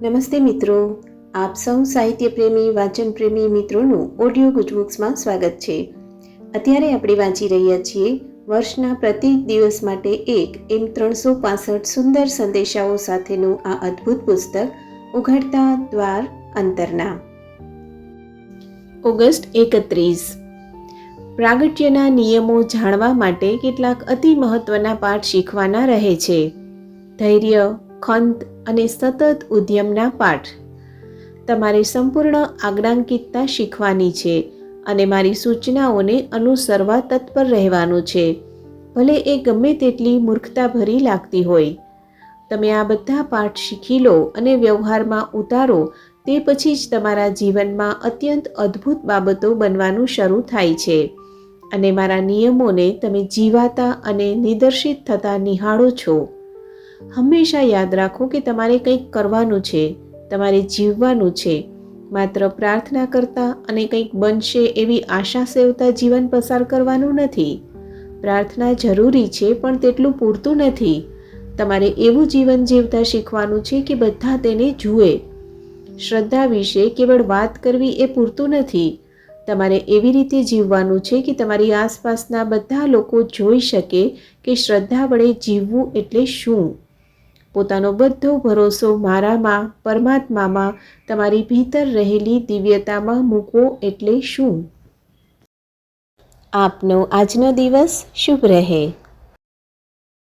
નમસ્તે મિત્રો, આપ સૌ સાહિત્ય પ્રેમી વાંચન પ્રેમી મિત્રોનું ઓડિયો ગુજબુક્સમાં સ્વાગત છે. અત્યારે આપણે વાંચી રહ્યા છીએ વર્ષના પ્રત્યેક દિવસ માટે એક એમ 365 સુંદર સંદેશાઓ સાથેનું આ અદ્ભુત પુસ્તક ઉઘડતા દ્વાર અંતરના. ઓગસ્ટ 31. પ્રાગટ્યના નિયમો જાણવા માટે કેટલાક અતિ મહત્વના પાઠ શીખવાના રહે છે. ધૈર્ય, ખંત અને સતત ઉદ્યમના પાઠ. તમારે સંપૂર્ણ આજ્ઞાંકિતતા શીખવાની છે અને મારી સૂચનાઓને અનુસરવા તત્પર રહેવાનું છે, ભલે એ ગમે તેટલી મૂર્ખતાભરી લાગતી હોય. તમે આ બધા પાઠ શીખી લો અને વ્યવહારમાં ઉતારો, તે પછી જ તમારા જીવનમાં અત્યંત અદ્ભુત બાબતો બનવાનું શરૂ થાય છે અને મારા નિયમોને તમે જીવાતા અને નિદર્શિત થતા નિહાળો છો. હંમેશા યાદ રાખો કે તમારે કંઈક કરવાનું છે, તમારે જીવવાનું છે. માત્ર પ્રાર્થના કરતા અને કંઈક બનશે એવી આશા સેવતા જીવન પસાર કરવાનું નથી. પ્રાર્થના જરૂરી છે, પણ તેટલું પૂરતું નથી. તમારે એવું જીવન જીવતા શીખવાનું છે કે બધા તેને જુએ. શ્રદ્ધા વિશે કેવળ વાત કરવી એ પૂરતું નથી. તમારે એવી રીતે જીવવાનું છે કે તમારી આસપાસના બધા લોકો જોઈ શકે કે શ્રદ્ધા વડે જીવવું એટલે શું. પોતાનો બધો ભરોસો મારામાં, પરમાત્મામાં, તમારી ભીતર રહેલી દિવ્યતામાં મૂકવો એટલે શું. આપનો આજનો દિવસ શુભ રહે.